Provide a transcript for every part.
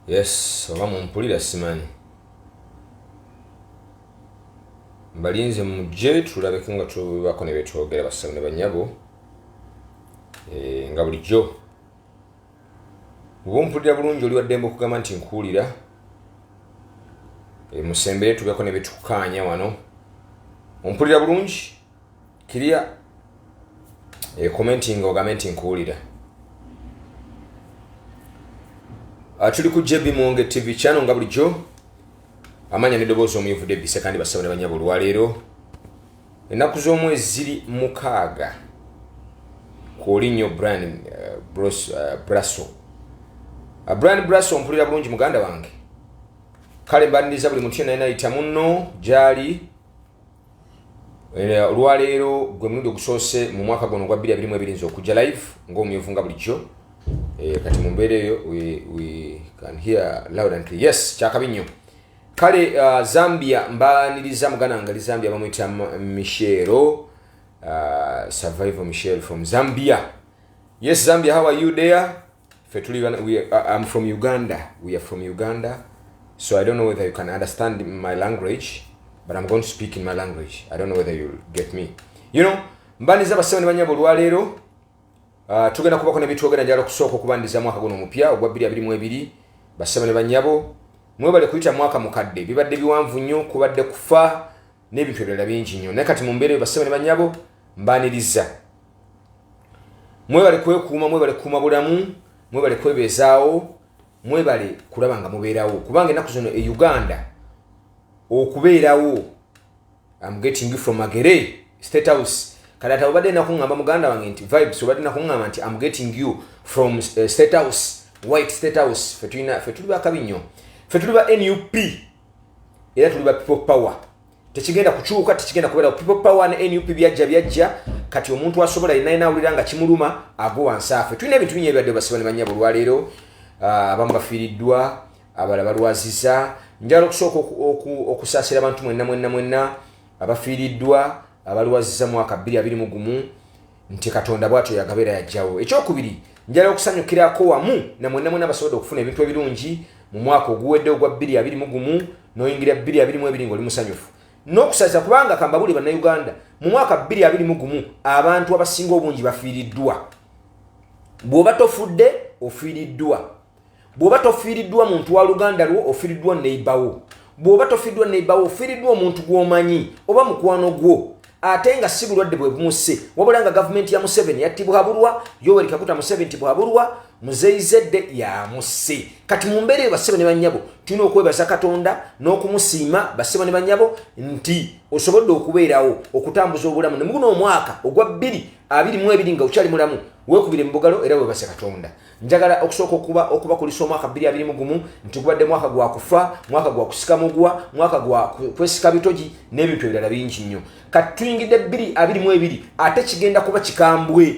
Yes, oba mumpulira simanyi. Mbalinze mujje tulabeko nga tubako ne betwogera basawo ne banyabo. Nga bulijjo. Mumpulira bulungi oli waddembe okugamba nti nkuwulira. Musembere tubako ne betukkaanya wano. Mumpulira bulungi. Kiriya commenting ogambe nti nkuwulira. Tuli ku JB Muwonge TV channel nga bulijjo. Amanya n'eddoboozi omuyivudde bise kandi basawo ne banyabo olwaleero. Ennaku z'omwezi ziri mukaaga. Ku linnyo Brian Brasso. Brian Brasso mpulira bulungi muganda wange. Kale mbaniriza buli muntu yenna ayita munno gy'ali. Olwaleero gwe mulundi ogusoose mu mwaka guno ogwa 2022 nza okujja live ng'omuyuvu nga bulijjo. Kati mumbeere eyo we can hear loud and clear. Yes, kyakabi nnyo. Kale Zambia mbaniriza muganda wange Zambia bamuyita Michelo. Survival Michelle from Zambia. Yes, Zambia, how are you there? I'm from Uganda. We are from Uganda. So I don't know whether you can understand my language, but I'm going to speak in my language. I don't know whether you'll get me. You know, mbaniza basawo ne banyabo olwaleero. Tugenda kubako ne bitwogera njalo kusooka okubandiza mwaka guno mupya ogwa 2022 basawo ne banyabo. Mwebale kuyita mwaka mukadde. Bibadde biwanvu nnyo kubadde kufa n'ebintu ebirala bingi nnyo. Naye kati mumbeere basawo ne banyabo mbaniriza. Mwebale kwekuuma, mwebale kuuma bulamu, mwebale kwebeezaawo, mwebale kulaba nga mubeerawo. Kubanga ennaku zino e Uganda okubeerawo, I'm getting you from Magere State House. Kalata obadde nakungamba muganda wange nti vibes obadde nakungamba nti I'm getting you from State House, White State House. Fetuli bakabi nnyo. Fetuli ba NUP. Era tuli ba People Power. Tekigenda kukyuka, tekigenda kubeera People Power ne NUP byajja kati omuntu asobola inaina awulira kimuluma ago wansafe. Tulina ebintu bingi ebibadde basawo ne banyabo olwaleero. Abamu bafiiriddwa, abalala balwaziza. Njala okusooka okusaasira abantu mwenna abafiiriddwa, abalwaziza mwaka 2021 nti Katonda bw'atyo yagabeera yajjawo. Ekyokubiri, njala okusanyukirako wamu na mwenna basobodde okufuna ebintu ebirungi mu mwaka oguwedde ogwa 2021 n'oyingira 2022 ng'oli musanyufu. N'okusaza kubanga kambabuli bannayuganda mu mwaka 2021 abantu abasinga obungi bafiiriddwa. Bw'oba tofudde ofiiriddwa. Bw'oba tofiiriddwa muntu wa luganda lwo ofiiriddwa neighbor. Bw'oba tofiiriddwa neighbor ofiiriddwa omuntu gw'omanyi oba mukwano gwo. Ate nga si bulwadde bwe bumusse wabula nga gavumenti ya Museveni yattibwaburwa, Yoweri Kaguta Museveni tibwaburwa, Muzeyizedde yamusse. Kati mu mbeera bassebo ne banyabo tulina okwebaza Katonda n'okumusiima bassebo ne banyabo nti osobodde okubeerawo okutambuza obulamu ne muguno omwaka ogwa 2022 nga okyali mulamu weekubire mu bugalo era webase Katonda. Njagala okusooka okuba kulisa omwaka 2021 nti gubadde mwaka gwa kufa, mwaka gwa kusika mugwa, mwaka gwa kwesika bitogi n'ebintu ebirala bingi nnyo. Kati tuyingidde 2022 ate kigenda kuba kikambwe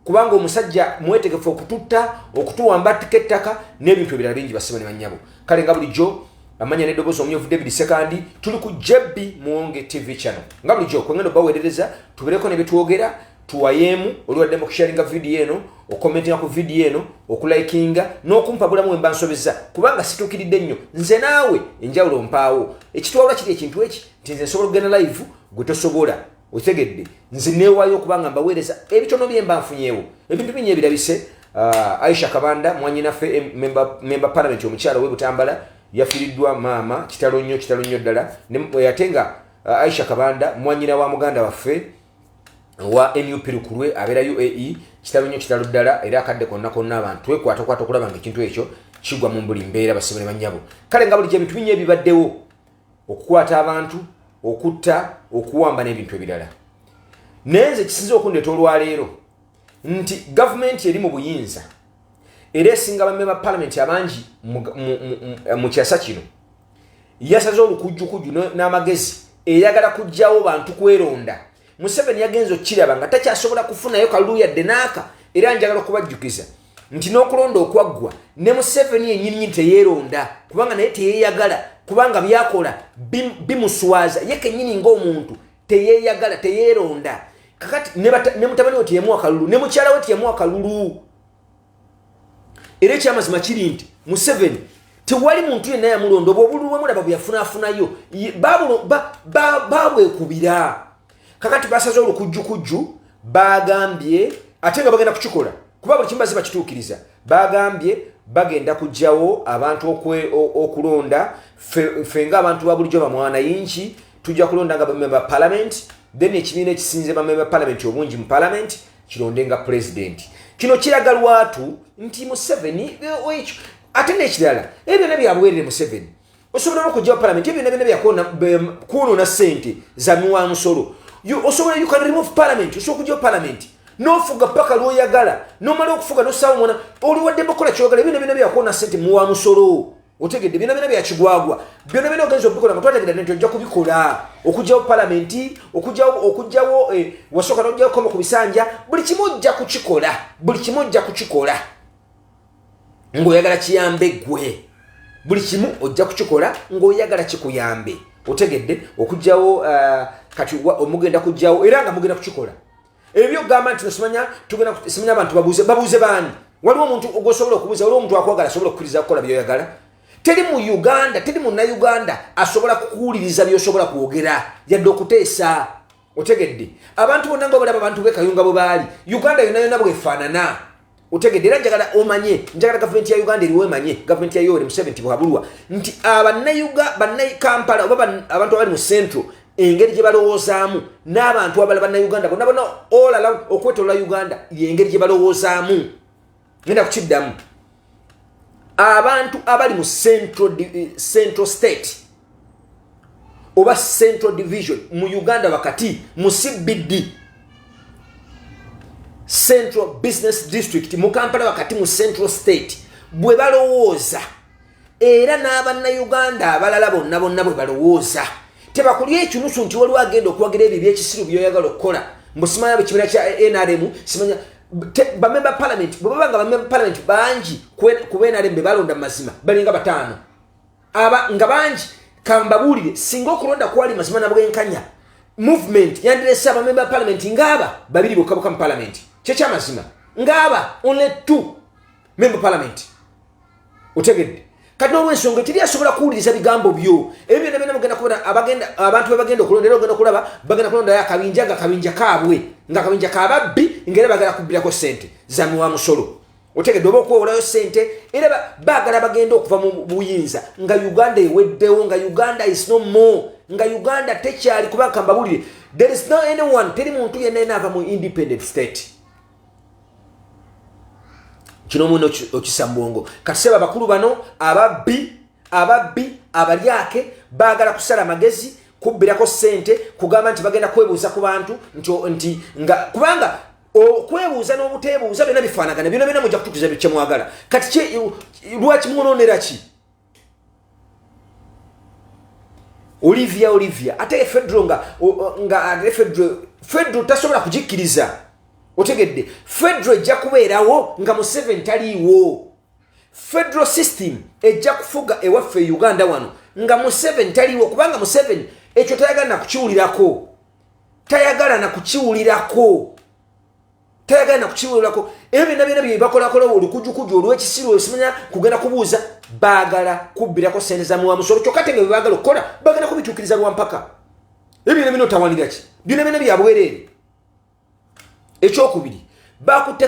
kubanga omusajja mwetegefu okututta, okutuwamba ettaka n'ebintu ebirala bingi bassebo ne banyabo. Kale nga bulijjo amanya n'eddoboozi omuyuvu David Sekandi tuli ku JB Muwonge TV channel. Nga bulijjo kwengendo baweerereza tubeereko ne betwogera tuwayemu oliwaddemu okusharinga video eno, okomentinga ku video eno, okulikinga n'okumpa bulamu wemba nsobeza kubanga situukiridde nnyo nze naawe enjawulo mpaawo. Ekitwawula kiri ekintu eki nti nze nsobola okugenda live gwe tosobola. Otegedde nze neewaayo okubanga mbaweereza ebitono bye mba nfunyeewo ebintu bingi ebirabise. Aisha Kabanda mwanyinaffe member parliament omukyala we Butambala yafiiriddwa maama kitalo nnyo ddala ate nga Aisha Kabanda mwanyina wa muganda waffe wa NUP Lukulwe abeera UAE kitalo ddala era akadde konna abantu twekwata okulaba nga ekintu ekyo kigwa mu mbuli mbeera bassebo ne banyabo. Kale nga bulijjo ebintu bingi ebibaddewo okukwata abantu, okutta, okuwamba n'ebintu ebirala. Nenze kisinze okundeeta olwaleero nti gavumenti eri mu buyinza era esinga bammemba parliament abangi mu kyasa kino yasaze olukujjukujju n'amagezi eyagala kuggyawo bantu kweronda. Museveni yagenza okiraba nga takyasobola kufunayo kalulu yadde n'aka era njagala okubajjukiza nti n'okulonda okwaggwa ne Museveni yennyini teyeeronda kubanga naye teyeeyagala kubanga byakola bimuswaza ye kennyini ng'omuntu teyeeyagala teyeeronda. Kakati ne mutabani we teyamuwa kalulu ne mukyala we teyamuwa kalulu. Era ekyamazima kiri nti Museveni tewali muntu yenna yamulondo bwobululu bwemulaba bweyafunaafunayo babwekubira kakati basaze olukujjukujju bagambye ate nga bagenda kukikola kuba buli kimu baziba kituukiriza bagambye bagenda kujjawo abantu okulonda ffe ng'abantu ba bulijjo bamwana yinki tujja kulonda nga bamemba parliament then ekibiina ekisinze bamemba parliament obungi mu parliament kironde nga president kino kiraga lwatu nti Museveni ekyo ate n'ekirala ebyo byonna byabwerere Museveni osobola okujjawo parliament ebyo byonna byakuonoona ssente za miwa musolo osobola you can remove parliament osobola okujjawo parliament nofuga paka lwoyagala nomala okufuga nosaawo mwana oliwadde bakola kyogala ebyo byonna byakuonoona ssente muwa musolo otegedde byonna byakigwagwa byonna byonna ogenza okubikola nga twategedde nti ojja kubikola okujjawo palamenti okujjawo wasooka n'ojjawo koma ku bisanja buli kimu ojja kukikola ng'oyagala kiyambe gwe buli kimu ojja kukikola ng'oyagala kikuyambe otegedde okujjawo kati omugenda kujjawo era nga mugenda kukikola ebyo gamba nti simanya abantu babuuze baani waliwo omuntu ogwosobola okubuuza waliwo omuntu akwagala asobola okukkiriza kukola byoyagala teri mu Uganda teri munnayuganda asobola kukuwuliriza byosobola kwogera yadde okuteesa otegedde abantu bonna nga balaba abantu b'ekayunga bwe baali Uganda yonna bwefaanana otegedde era njagala omanye njagala gavumenti ya Uganda eriwo emanye gavumenti ya Yoweri Museveni bwabulwa nti Kampala oba abantu abali mu Central engeri gye balowoozaamu n'abantu abala bannayuganda bonna all around okwetoolola Uganda y'engeri gye balowoozaamu ngenda kukiddamu abantu abali mu central state oba central division mu Uganda wakati mu CBD Central Business District mu Kampala wakati mu Central State bwe balowooza era n'abannayuganda abalala bonna bwe balowooza tebakulya ekinusu nti waliwo agenda okuwagira ebyo ebyekisiru byoyagala okukola mbusimanya bekibiina kya NRM simanya bamemba parliament bwebanga bamemba parliament bangi ku NRM bebalonda mazima balinga bataano nga bangi kambabuulire singa okulonda kwali mazima nabwenkanya movement yandiresa abamemba parliament ngaba babiri bokka mu parliament kyekyamazima ngaba only 2 member parliament otegedde kati n'olwensonga teri asobola kuwuliriza bigambo byo ebyo byonna mugenda kubona abantu bebagenda okulonda era ogenda kulaba bagenda kulondayo akabinja kaabwe nga akabinja kababbi ngera bagala kubbirako ssente za miwa musolo otegedde oba okwewolayo ssente era baagala bagenda okuva mu buyinza nga Uganda eweddewo nga Uganda is no more nga Uganda tekyali kuba kambabulire there is no anyone teri muntu yenna ava mu independent state kino muno okisambongo kaseba bakulu bano ababbi abalyake bagala kusala magezi kubbirako ssente kugamba nti bagenda kwebuuza ku bantu nti nga kubanga okwebuuza n'obuteebuuza byonna bifaanagana byonna mujja kutukiza kyemwagala kati lwaki mwonoonera ki Olivia ate Fedro nga Fedro tasobola kujikkiriza otegedde Fedro ejja kubeerawo nga Museveni taliiwo Federal system ejja kufuga ewaffe Uganda wano nga Museveni taliiwo kubanga Museveni ekyo tayagala na kukiwulirako ebyo byonna bye bakolakola olukujukuju olw'ekisiru osimanya kugenda kubuuza baagala kubbirako ssente za muwa musolo kyokka ate nga bebaagala okukola bagenda kubituukiriza lwampaka ebyo byonna otawanira ki byonna byabwereere ekyokubiri bakutte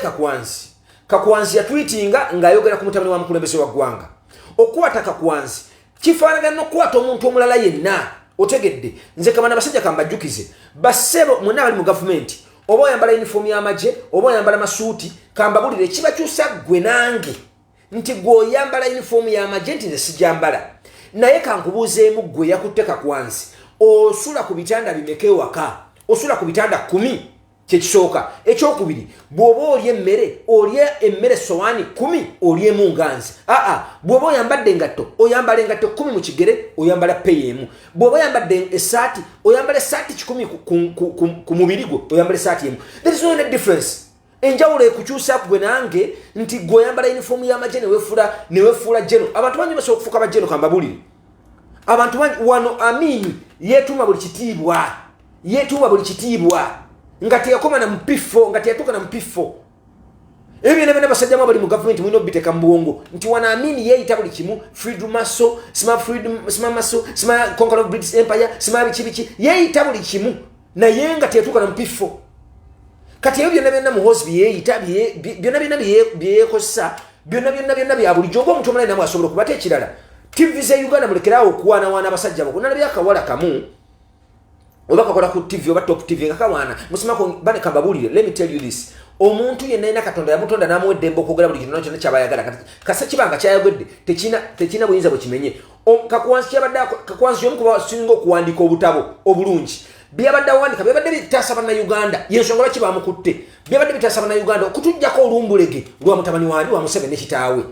kakwanzi yatwitinga ng'ayogera ku mutabani wa mukulembeze wa ggwanga okukwata kakwanzi kifaanagana n'okukwata omuntu omulala yenna otegedde nze kamana basajja kambajjukize bassebo mwonna abali mu gavumenti oba oyambala uniform y'amagye oba oyambala masuuti kambabulire kibakyusa ggwe nange nti gweoyambala uniform y'amagye nti nze sijambala naye kankubuuzeemu ggwe yakutte kakwanzi osula ku bitanda bimeka ewaka osula ku bitanda 10 kyekisooka ekyokubiri bw'oba olya emmere sowaani 10 olyemu nganzi bw'oba oyambadde engatto oyambala engatto 10 mu kigere oyambala peyi emu bw'oba oyambadde essaati oyambala essaati 10 ku mubiri gwe oyambala essaati emu there is no difference enjawulo ekukyusa gwe nange nti gwe oyambala uniform y'amagye newefuula jeno abantu bangi basobola okufuuka bajeno kambabulire abantu bangi wano Amini yeetuuma buli kitiibwa nga teyakoma na mpifo nga teyatuuka na mpifo ebyo ne basajja mu bali mu government mwino biteka mbongo nti wanaamini yeye tabuli kimu freedom maso sima freedom sima maso sima conquer of British Empire sima bichi yeye tabuli kimu na yenga tetuka na mpifo kati ebyo ne mu hospital yeye tabiye byona biye kosa byona bya buli jogo omuntu omulala namwe asobola kubate ekirala TV za Uganda mulekerawo okuwana wana basajja bako nalabya akawala kamu obaka kola ku TV oba top TV ngakawana musimako bane kambabulire let me tell you this omuntu yenna ina katonda yamutonda namwe dembo kugala buli kintu kyonna kyabayagala kasa kibanga kyayagwedde tekina buyinza bukimenye kakwansi yabadde kakwansi yomukuba singo kuwandika obutabo obulungi byabadde wandika byabadde bitasa bana Uganda yensonga laki bamukutte byabadde bitasa bana Uganda okutujjako olumbulege lwa mutabani wali wa Museveni kitaawe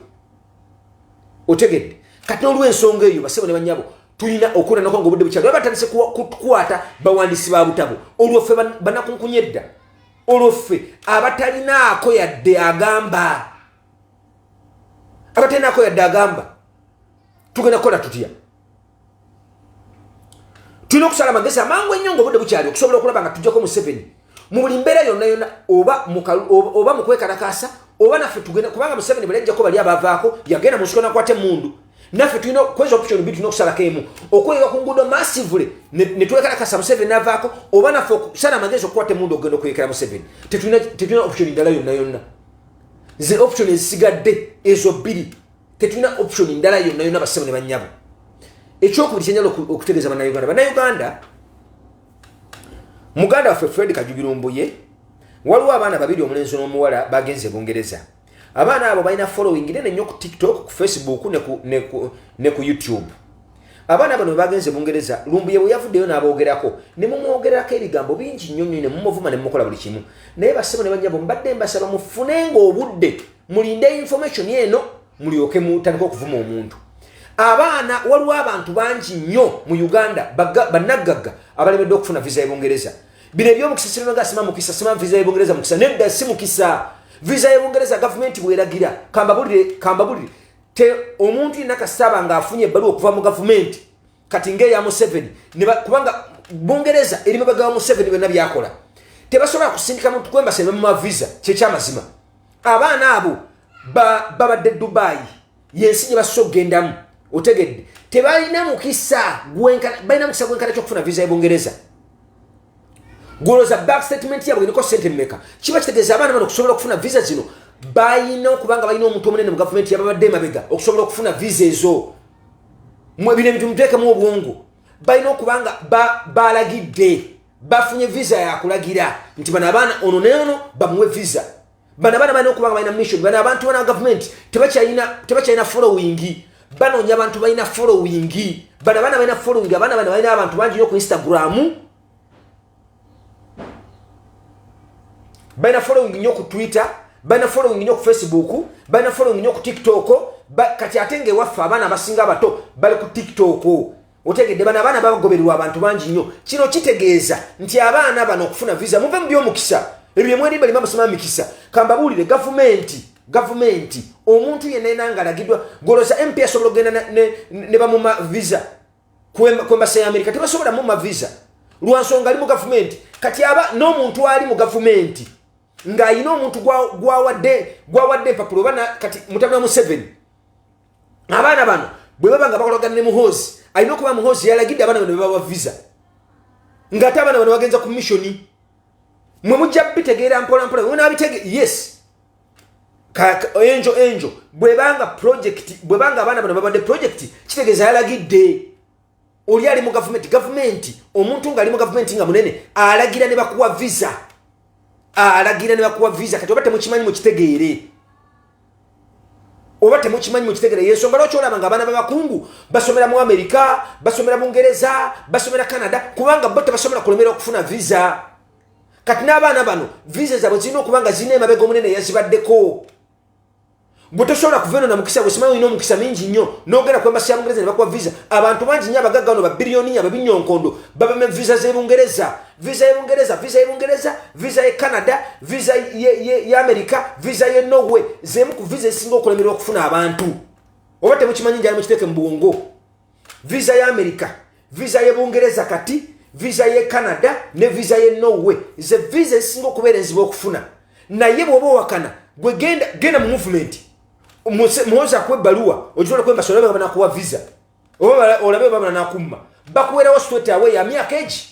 otegedde kati olw'ensonga eyo basebo ne banyabo tulina okuna nako ngobudde bukyali babatandise kukwata bawandisi ba butabo olwoffe banakunkunyedda olwoffe abatalinaako yadde agamba tugenda kukola tutya tulina okusala amagezi amangu ennyo ng'obudde bukyali okusobola okulaba nga tujjako Museveni mu buli mbeera yonna oba mu kwekalakaasa oba naffe tugenda kubanga Museveni bwe yajjako bali abavaako yagenda mu nsiko nakwata emmundu naffe tulina kweza option bit n'okusalako emu okwega ku nguudo massively ne twekalakasa Museveni n'avaako oba naffe okusala amagezi okukwata emmundu okugenda okwekera Museveni tetulina option ndala yonna ze option ezisigadde ezo bbiri tetulina option ndala yonna basebo ne bannyabo ekyokubiri kyenyala okutegeeza bannayuganda muganda waffe Fred Kajugirumbuye waliwo abaana babiri omulenzi n'omuwala bagenze Bungereza abaana abo balina following nene nnyo ku TikTok ku Facebook ne ku YouTube abaana bano bagenze Bungereza Lumbuye bwe yavuddeyo n'aboogerako ne mumwogerako ebigambo bingi nnyo ne mumuvuma ne mukola buli kimu naye basebo ne banyabo mbadde mbasaba mufunenga obudde mulinde information eno mulyoke mutandika okuvuma omuntu abaana waliwo abantu bangi nnyo mu Uganda bannagagga abalemedde okufuna visa y'Ebungereza bino ebyomukisa sirinoga sima mukisa sima visa y'Ebungereza mukisa nedda si mukisa visa y'Ebungereza gavumenti bweragira kambabulire te omuntu inakasaba nga afunye ebbaluwa okuva mu gavumenti kati ngeya Museveni kubanga Bungereza eri mabega wa Museveni byonna byakola tebasobola kusindika muntu kwembasebe mu mavisa kyekyamazima abaana abo babadde Dubai yensi gye basobola okugendamu otegedde tebalina mukisa gwenkana kyokufuna visa y'Ebungereza goloza back statement yabwe niko sente mmeka kiba kitegeeza abaana bano okusobola okufuna visa zino bayina okubanga balina omuntu omunene mu gavumenti yababadde mabega okusobola okufuna visa ezo bino ebintu muteekemu obwongo balina okubanga balagidde bafunye visa yakulagira nti bano abaana ono ne ono bamuwe visa bano abaana balina okubanga balina mission bano abantu bana gavumenti tebakyalina following banoonya abantu balina following bano abaana balina following abaana bano balina abantu bangi nnyo ku Instagram baina following nnyo ku Twitter baina following nnyo ku Facebook baina following nnyo ku TikTok kati atenge waffe abaana abasinga abato bali ku TikTok otegedde bano abaana bagobererwa abantu bangi nnyo kino kitegeeza nti abaana bano okufuna visa muve mu by'omukisa ebyo mweri bali bamusoma mikisa kambabulire gavumenti omuntu yenna nga alagiddwa goloza MP asobola okugenda ne bamuma visa kwembasa ya Amerika tebasobola muma visa lwansonga ali mu gavumenti kati n'omuntu ali mu gavumenti ng'ayina omuntu gwawadde empapula oba kati mutabani wa Museveni abaana bano bwe baba nga bakolagana ne muhoozi alina okuba muhoozi yalagidde abaana bano bebawa visa ng'ate abaana bano bagenza ku missoni mwe mujja bitegeera mpolampola mwe nabitege yes enjo bwebanga abaana bano babadde project kitegeeza yalagidde oli ali mu gavumenti omuntu ng'ali mu gavumenti nga munene alagira ne bakuwa visa kati oba temukimanyi mukitegeere yensonga lwaki olaba nga abaana b'abakungu basomera mu Amerika basomera mu Bungereza basomera Canada kubanga bo tebasobola kulemera okufuna visa kati n'abaana bano visa zaabwe zirina okuba nga zirina emabega omunene yazibaddeko bwe tosobola kuva eno na mukisa bwe simanyi olina omukisa mingi nnyo n'ogenda ku embasi ya Bungereza ne bakuwa visa abantu bangi nnyo abagagga bano babiriyoni ababinyonkondo babame visa z'Ebungereza visa y'e Canada visa y'Amerika visa y'e Norway zemu ku visa ezisinga okulemerwa okufuna abantu oba temukimanyi njala mukiteeke mu bwongo visa y'Amerika visa y'e Bungereza kati visa y'e Canada ne visa y'e Norway ze visa ezisinga okubeera enzibu okufuna naye bw'oba owakana gwe genda mu movement muhoza kwebbaluwa okisobola kwemba sola baba nakuwa visa oba olabe baba nakumma bakuwerawo straight away ya myaka egi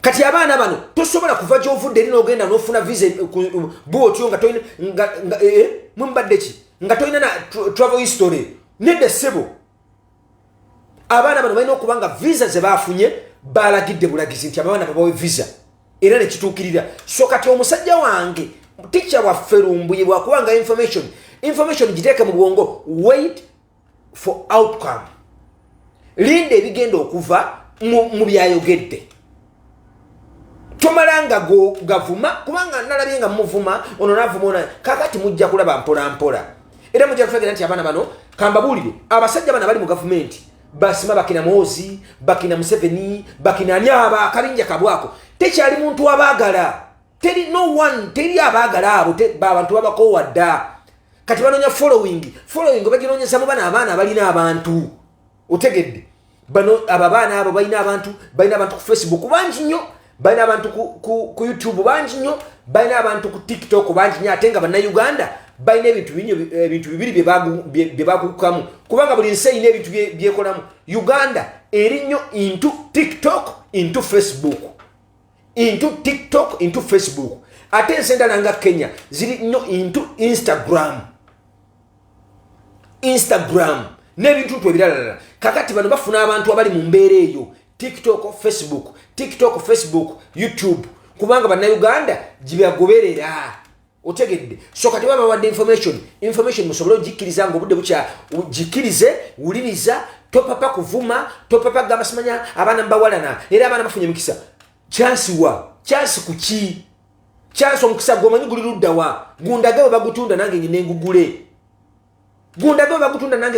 kati abaana bano tosobola kuva gy'ovudde eri n'ogenda n'ofuna visa bwotyo nga toyina mumbadde ki nga toyina na travel history nedda ssebo abaana bano balina okuba nga visa ze baafunye balagidde bulagizi nti abaana babawe visa era nekituukirira so kati omusajja wange teacher waffe Lumbuye bwakubanga information giteeke mu bwongo wait for outcome linda ebigenda okuva mu byayogedde tomalanga gavuma kubanga nalabye nga muvuma ono navuma ona kakati mujja kulaba mpola era mujja kutegera nti abaana bano kambabuulire abasajja bana bali mu gavumenti basima bakina Mozi bakina Museveni bakina Nyaba kabinja kabwako tekyali muntu abaagala teri abaagala abo abantu babakowadda kati banonya following baginonyeza mu bana abaana balina abantu otegedde bano ababaana abo balina abantu ku Facebook bangi nnyo balina abantu ku YouTube bangi nnyo balina abantu ku TikTok bangi nnyo ate nga bannayuganda balina ebintu bibiri bye bakukamu kubanga buli nsi erina ebintu byekolamu Uganda eri nnyo into TikTok into Facebook ate ensi endala nga Kenya ziri nnyo into Instagram n'ebintu ebirala kakati bano bafuna abantu abali mu mbeera eyo TikTok Facebook YouTube kubanga bannayuganda gibyagoberera otegedde so kati baba wadde information musobole ogikkiriza nga obudde bukya ugikirize wuliriza topapa kuvuma topapa gamba simanya abaana mbawalana era abaana bafunye mukisa chance kuki chance omukisa gomanyi guli luddawa gundagawe bagutunda nange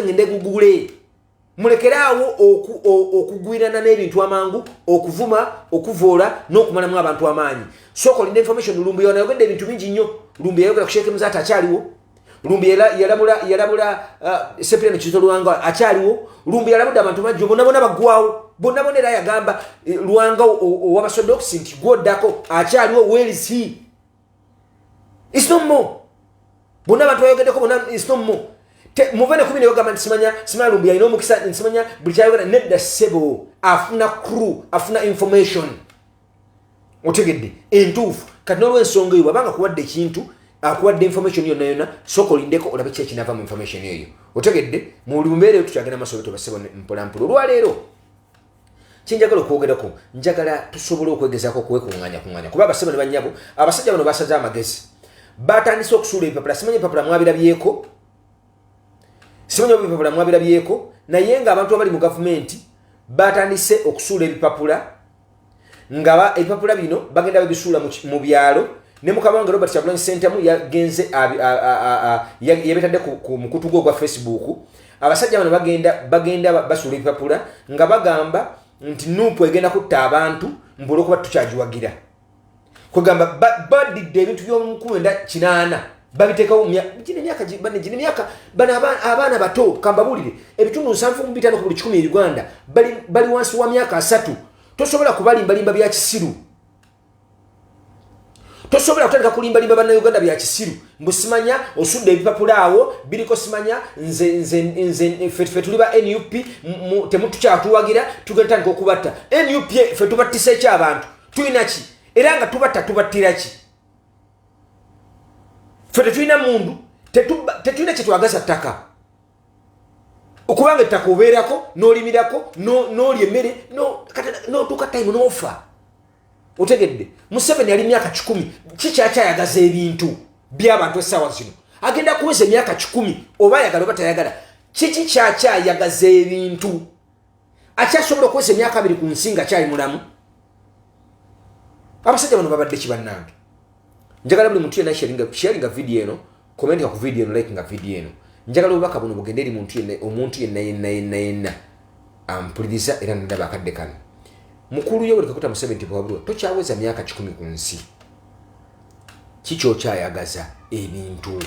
ngende ngugule mulekeraawo okugwirana n'ebintu amangu okuvuma okuvoola n'okumalamu abantu amaanyi soko linda information Lumbuye yayogedde ebintu bingi nnyo Lumbuye yayogera ku Sheikh Muzata akyaliwo Lumbuye yalabula Cyprian Kizito Lwanga akyaliwo Lumbuye yalabudde abantu majjo bonna baggwawo bonna era yagamba Lwanga ow'abasodox nti gwoddako akyaliwo where is he it's no more bonna abantu bayogeddeko bonna it's no more muvene kumine yogamba ntisimanya Lumbuye alina omukisa ntisimanya buli kyayogera nedda ssebo afuna crew afuna information otegedde entuufu kati n'olw'ensonga eyo bwabanga kuwadde ekintu akuwadde information yonna soko lindeko olabe ki ekinava mu information eyo otegedde mu lumbeera eyo tukyagenda masobe tubasebo mpolampola olwaleero kinjagala okwogerako njagala tusobole okwegezaako okuwekunganya kuba abasebo ne bannyabo abasajja bano basaze amagezi batandise okusuula ebipapula simanya ebipapula mwabirabyeko naye nga abantu abali mu gavumenti batandise okusuula ebipapula nga ebipapula bino bagenda babisuula mu byalo ne mukabanga Robert Kyagulanyi Ssentamu yagenze yabetadde ku mukutu gwe gwa Facebook abasajja bano bagenda basuula ebipapula nga bagamba nti nupu egenda kutta abantu mbolo kuba tukyagiwagira kugamba badidde ebintu by'omu1980 babiteekawo emyaka abaana bato kambabulire ebitundu 7.5 ku buli 10 Uganda bali wansi wa myaka 3 tosobola kubalimbalimba bya kisiru tosobola kutandika kulimbalimba bannayuganda bya kisiru mbusimanya osudde ebipapula awo biriko simanya nze ffe tuli ba NUP temutukyatuwagira tugetandika okubatta NUP ffe tubattisa ekyabantu tulina ki era nga tubattira ki ffe tetulina mundu tetulina kyetwagaza ttaka okubanga ettaka obeerako n'olimirako n'olya emmere n'otuuka time n'ofa otegedde Museveni yali myaka 10 kikyakyayagaza ebintu by'abantu essaawa zino agenda kuweza emyaka 10 oba ayagala oba tayagala kiki kyakyayagaza ebintu akyasobola okuweza emyaka 2 ku nsi nga kyali mulamu abasajja bano babadde kibannange njagala buli muntu yenna sharinga video eno commentinga ku video eno likinga video eno njagala obubaka buno bugende eri omuntu yenna ampuliriza era ndaba akadde kano mukulu Yoweri Kaguta Museveni bwabulwa tokyaweza myaka 10 ku nsi kikyayagaza ebintu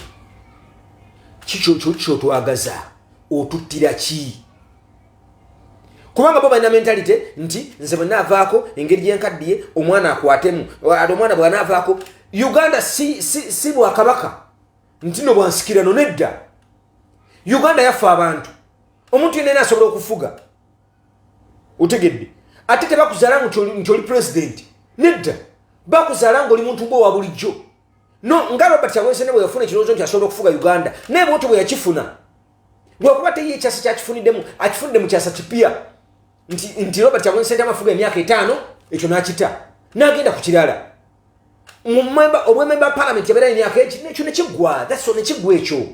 kikyotwagaza otuttira ki kubanga bo balina mentality nti nze bwe naavaako engeri gyenkaddiye omwana akwatemu omwana bw'anaavaako Uganda si bwakabaka ntino bwansikirano nedda. Uganda yafa abantu. Omuntu yenna asobola okufuga. Utegedde. Ate tebakuzaala nti president. Nedda. Bakuzaala ng'oli muntu gwo wa bulijjo. No, nga Robert Kyagulanyi bwe yafuna ekirowoozo nti asobola okufuga Uganda. Naye bw'otyo bwe yakifuna. Lwakuba teyiye ekyasa kyakifuniddemu, akifunidde mu kyasa kipya. Nti Robert Kyagulanyi amafuga emyaka 5, ekyo n'akita. N'agenda ku kirala. Obwememba parliament yabeera emyaka ekyo nekiggwa. That's all nekiggwa ekyo.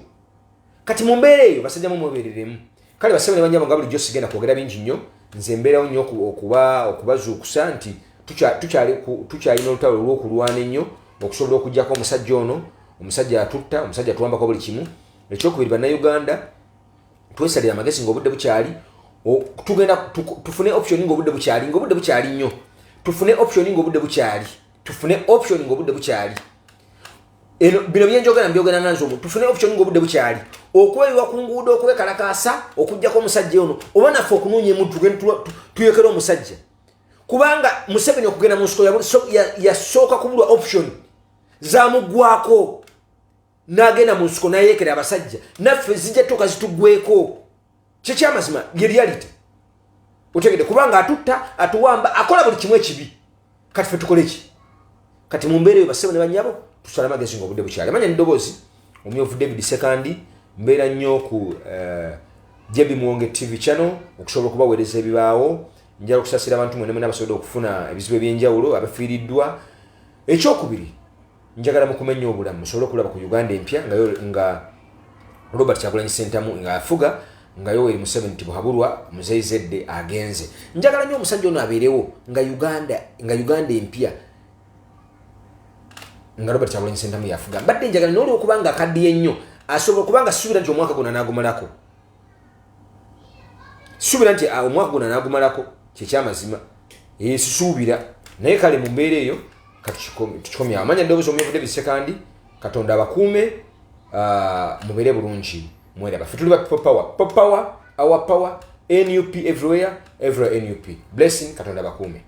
Kati mu mbeera eyo basajja mu mubeereremu. Kale basebe ne banyama nga bulijjo sigenda kwogera bingi nnyo. Nze mbeerawo nnyo okubazuukusa nti tukyalina olutalo olw'okulwana ennyo okusobola okuggyako omusajja ono, omusajja atutta, omusajja tuwambako buli kimu. Ekyokubiri bannayuganda twesalira amagezi ng'obudde bukyali, tugenda tufune option ng'obudde bukyali nnyo. Tufune option ng'obudde bukyali. Bino byenjogera mbyogera nanzo omuntu. Tufune option ng'obudde bukyali. Okweyiwa ku nguudo okwekalakaasa okuggyako omusajja ono oba naffe okunoonya emuntu tuyekera omusajja. Kubanga Museveni okugenda mu nsiko yasooka kubulwa option zamuggwako n'agenda mu nsiko n'ayeekera abasajja naffe zijja tuka zituggweko. Kyekyamazima ye reality. Otegedde kubanga atutta atuwamba akola buli kimu ekibi. Kati ffe tukole ki? Kati mu mbeera eyo basebe ne bannyabo tusala amagezi ng'obudde bukyali. Manya ddoboozi omumyufu David Sekandi mbeera nnyo ku JB Muwonge TV channel okusobola okubaweereza ebibaawo. Njala okusasira abantu mwene mwena abasobola okufuna ebizibu ebyenjawulo abafiiriddwa. Ekyokubiri njagala mukumenya obulamu musobole okulaba ku Uganda empya nga Robert Kyagulanyi Ssentamu nga afuga nga Yoweri Museveni Tibuhaburwa Muzeyizedde agenze. Njagala nnyo omusajja ono abeerewo nga Uganda empya nga Robert Kyagulanyi Ssentamu yafuga. Mbadde njagala n'oli okubanga akaddiye nnyo asobola kubanga suubira nti omwaka guno n'agumalako. Suubira nti omwaka guno n'agumalako kyekyamazima. Suubira naye kale mu mbeera eyo tukikomye awo. Manya ddoboozi omumyufu David Sekandi. Katonda abakuume mubeere bulungi mweraba. Ffe tuli ba People Power. Our power, NUP everywhere NUP. Blessing, Katonda abakuume.